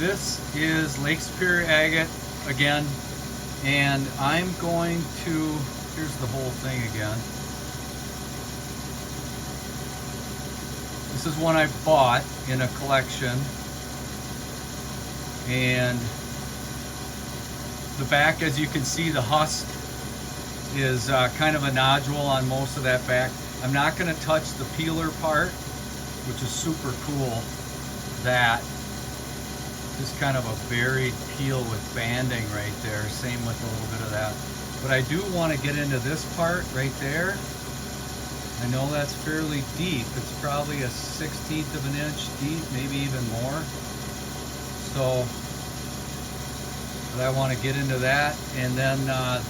This is Lake Superior Agate again, and I'm going to, here's the whole thing again. This is one I bought in a collection, and the back, as you can see, the husk is kind of a nodule on most of that back. I'm not going to touch the peeler part, which is super cool. That just kind of a buried peel with banding right there, same with a little bit of that. But I do want to get into this part right there. I know that's fairly deep. It's probably a 1/16 of an inch deep, maybe even more. So, but I want to get into that. And then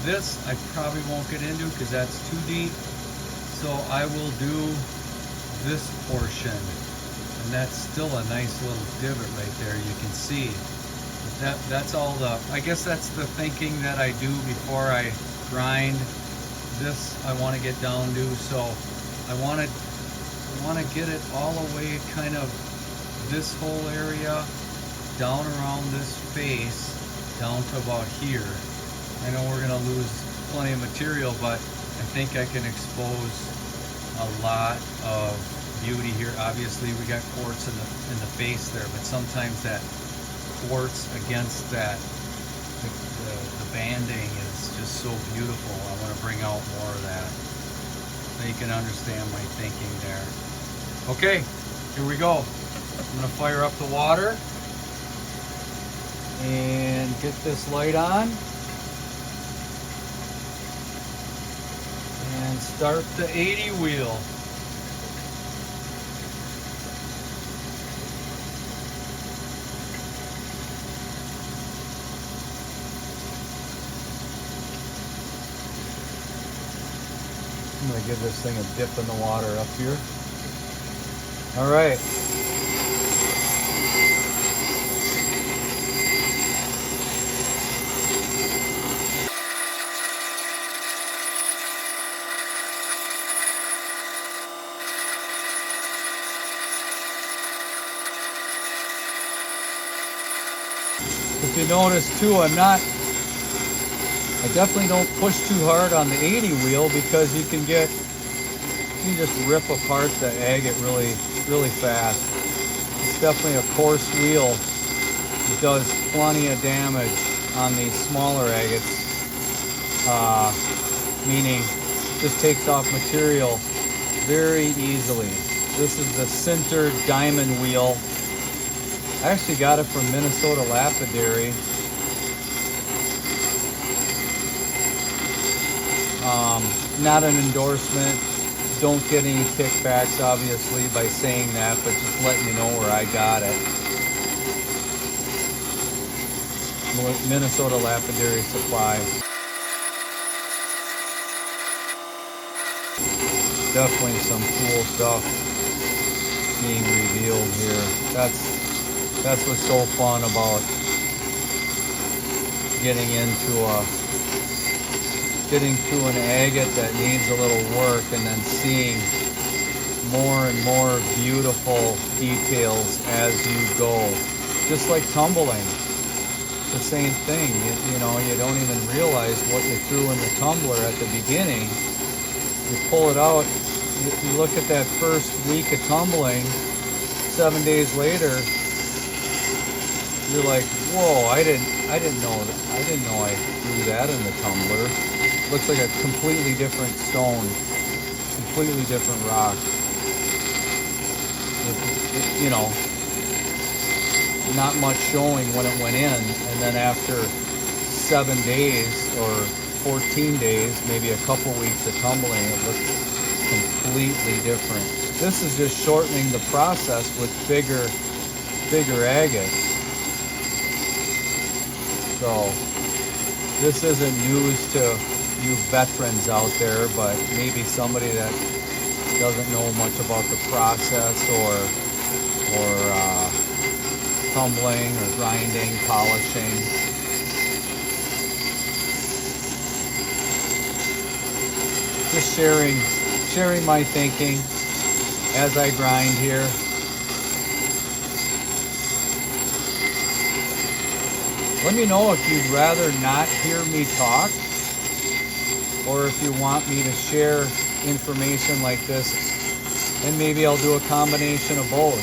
this I probably won't get into because that's too deep. So I will do this portion. And that's still a nice little divot right there, you can see. But that's all the, I guess that's the thinking that I do before I grind. This I want to get down to, so I want to get it all the way kind of this whole area, down around this face, down to about here. I know we're going to lose plenty of material, but I think I can expose a lot of beauty here. Obviously we got quartz in the face there, but sometimes that quartz against that the banding is just so beautiful. I want to bring out more of that so you can understand my thinking there. Okay, here we go. I'm going to fire up the water and get this light on and start the 80 wheel. I'm going to give this thing a dip in the water up here. All right. If you notice too, I definitely don't push too hard on the 80 wheel because you can just rip apart the agate really fast. It's definitely a coarse wheel. It does plenty of damage on these smaller agates, meaning just takes off material very easily. This is the sintered diamond wheel. I actually got it from Minnesota Lapidary. Not an endorsement. Don't get any kickbacks, obviously, by saying that, but just letting you know where I got it. Minnesota Lapidary Supply. Definitely some cool stuff being revealed here. That's what's so fun about getting into an agate that needs a little work and then seeing more and more beautiful details as you go. Just like tumbling. It's the same thing. You know, you don't even realize what you threw in the tumbler at the beginning. You pull it out, you look at that first week of tumbling, 7 days later, you're like, whoa, I didn't know I threw that in the tumbler. Looks like a completely different stone, completely different rock. You know, not much showing when it went in, and then after 7 days or 14 days, maybe a couple weeks of tumbling, it looks completely different. This is just shortening the process with bigger agates. So this isn't news to you veterans out there, but maybe somebody that doesn't know much about the process or tumbling or grinding, polishing. Just sharing my thinking as I grind here. Let me know if you'd rather not hear me talk, or if you want me to share information like this, and maybe I'll do a combination of both.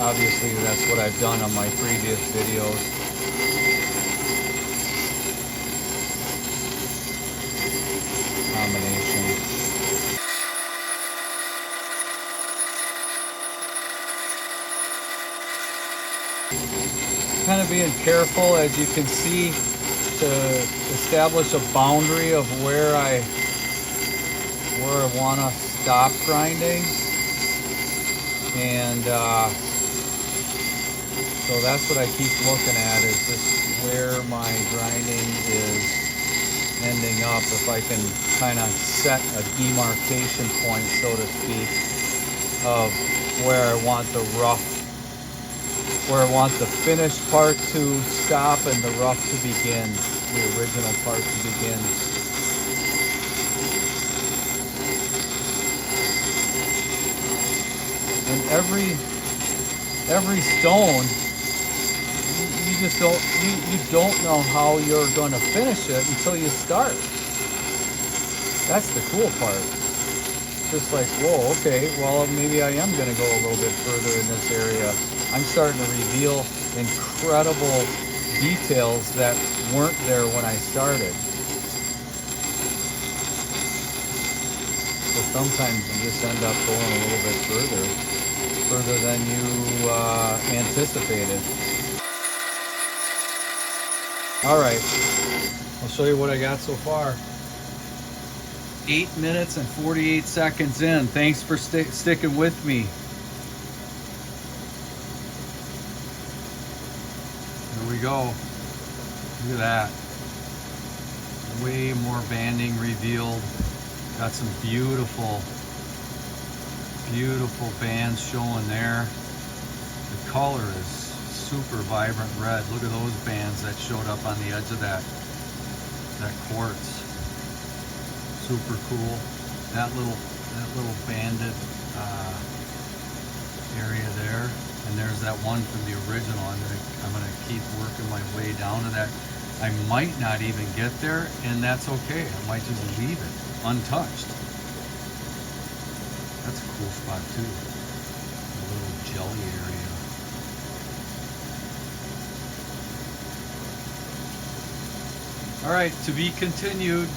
Obviously, that's what I've done on my previous videos. Combination. Kind of being careful, as you can see, to establish a boundary of where I want to stop grinding, and so that's what I keep looking at, is just where my grinding is ending up. If I can kind of set a demarcation point, so to speak, of where I want the rough, where I want the finished part to stop and the rough to begin, the original part to begin. And every stone, you just don't know how you're going to finish it until you start. That's the cool part. Just like, whoa, okay, well, maybe I am going to go a little bit further in this area. I'm starting to reveal incredible details that weren't there when I started. So sometimes you just end up going a little bit further than you anticipated. All right, I'll show you what I got so far. 8 minutes and 48 seconds in. Thanks for sticking with me. Here we go. Look at that. Way more banding revealed. Got some beautiful bands showing there. The color is super vibrant red. Look at those bands that showed up on the edge of that quartz. Super cool. That little banded area there, and there's that one from the original. I'm gonna keep working my way down to that. I might not even get there, and that's okay. I might just leave it untouched. That's a cool spot too. A little jelly area. All right, to be continued.